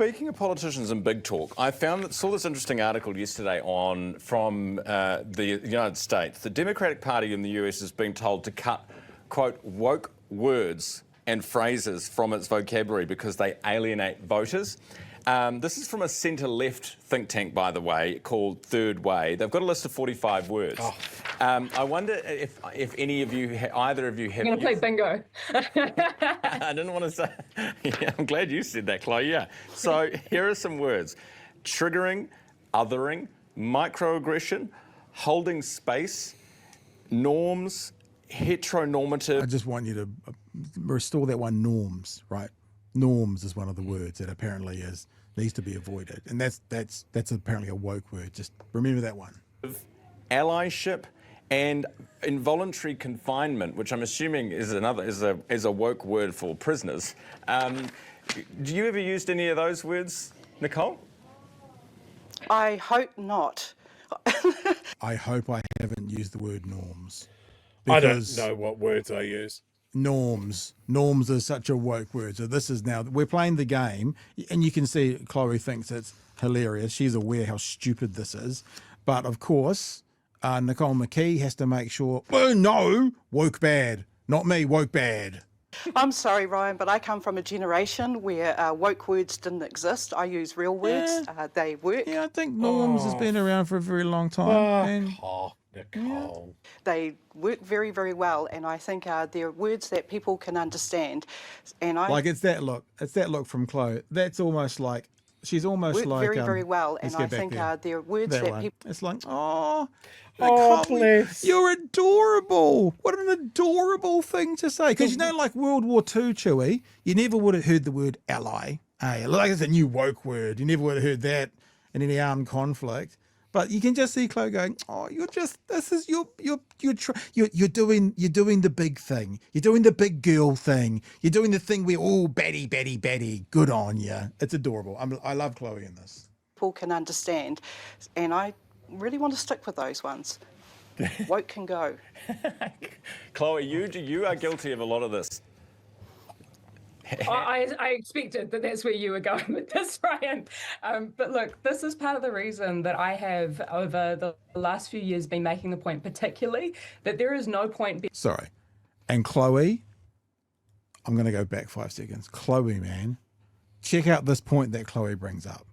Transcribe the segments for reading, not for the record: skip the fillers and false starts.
Speaking of politicians and big talk, I saw this interesting article yesterday from the United States. The Democratic Party in the US is being told to cut, quote, woke words and phrases from its vocabulary because they alienate voters. This is from a centre-left think tank, by the way, called Third Way. They've got a list of 45 words. Oh. I wonder if any of you, either of you have... I'm going to play bingo. I didn't want to say... Yeah, I'm glad you said that, Chloe, yeah. So here are some words. Triggering, othering, microaggression, holding space, norms, heteronormative... I just want you to restore that one, norms, right? Norms is one of the words that apparently needs to be avoided. And that's apparently a woke word. Just remember that one. Allyship and involuntary confinement, which I'm assuming is a woke word for prisoners. Do you ever used any of those words, Nicole? I hope not. I hope I haven't used the word norms. I don't know what words I use. Norms is such a woke word. So this is now, we're playing the game, and you can see Chloe thinks it's hilarious. She's aware how stupid this is. But of course, Nicole McKee has to make sure, oh no, woke bad. Not me, woke bad. I'm sorry, Ryan, but I come from a generation where woke words didn't exist. I use real words. Yeah. They work. Yeah, I think norms has been around for a very long time. Nicole. Yeah. They work very, very well, and I think they're words that people can understand. And it's that look from Chloe. That's almost like she's almost work like very, very well, and I think they're words that people. It's like, oh, bless. You're adorable. What an adorable thing to say. Because like World War II, Chewie, you never would have heard the word ally. Hey, like it's a new woke word. You never would have heard that in any armed conflict. But you can just see Chloe going, oh, you're doing the big thing. You're doing the big girl thing. You're doing the thing where, oh, Betty, good on you. It's adorable. I love Chloe in this. People can understand, and I really want to stick with those ones. Woke can go. Chloe, you are guilty of a lot of this. I expected that's where you were going with this, Ryan. But look, this is part of the reason that I have, over the last few years, been making the point, particularly, that there is no point... Sorry. And Chloe, I'm going to go back 5 seconds. Chloe, man, check out this point that Chloe brings up.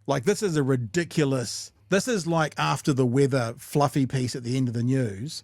Like, this is a ridiculous... This is like after the weather fluffy piece at the end of the news.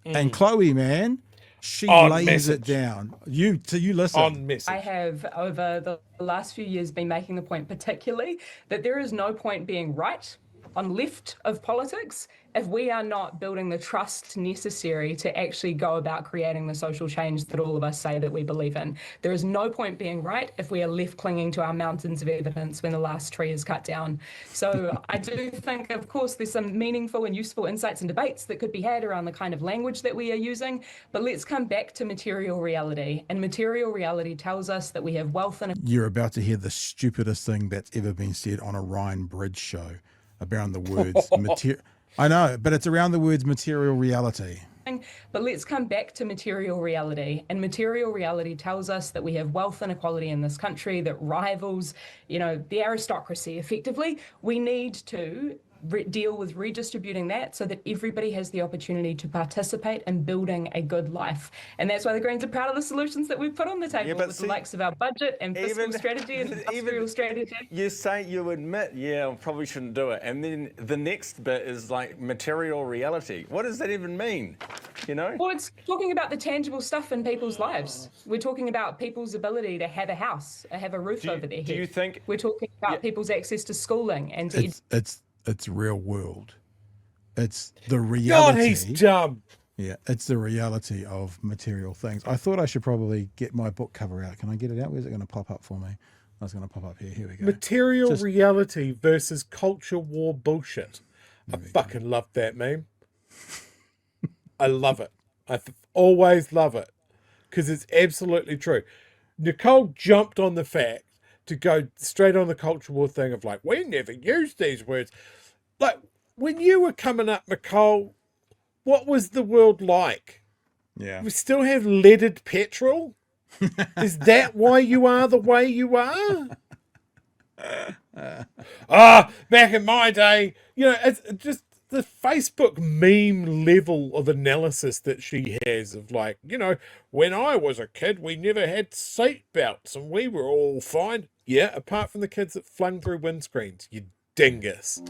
And Chloe, man... She lays it down. You listen. On message. I have, over the last few years, been making the point, particularly, that there is no point being right on left of politics if we are not building the trust necessary to actually go about creating the social change that all of us say that we believe in. There is no point being right if we are left clinging to our mountains of evidence when the last tree is cut down. So I do think, of course, there's some meaningful and useful insights and debates that could be had around the kind of language that we are using, but let's come back to material reality. And material reality tells us that we have wealth and... You're about to hear the stupidest thing that's ever been said on a Ryan Bridge show around the words material. I know, but it's around the words material reality. But let's come back to material reality. And material reality tells us that we have wealth inequality in this country that rivals, the aristocracy effectively. We need to deal with redistributing that so that everybody has the opportunity to participate in building a good life. And that's why the Greens are proud of the solutions that we've put on the table with the likes of our budget and fiscal strategy and industrial strategy. You admit, I probably shouldn't do it. And then the next bit is like material reality. What does that even mean? Well, it's talking about the tangible stuff in people's lives. We're talking about people's ability to have a house, have a roof over their head. Do you think... We're talking about people's access to schooling and to... It's real world. It's the reality. God, he's dumb. Yeah, it's the reality of material things. I thought I should probably get my book cover out. Can I get it out? Where's it going to pop up for me? Oh, it's going to pop up here. Here we go. Material reality versus culture war bullshit. I fucking love that meme. I love it. I always love it because it's absolutely true. Nicole jumped on the fact to go straight on the culture war thing of like, we never use these words. Like, when you were coming up, Nicole, what was the world like? Yeah. We still have leaded petrol? Is that why you are the way you are? Back in my day, you know, it's just the Facebook meme level of analysis that she has of like, you know, when I was a kid, we never had seat belts and we were all fine. Yeah, apart from the kids that flung through windscreens, you dingus.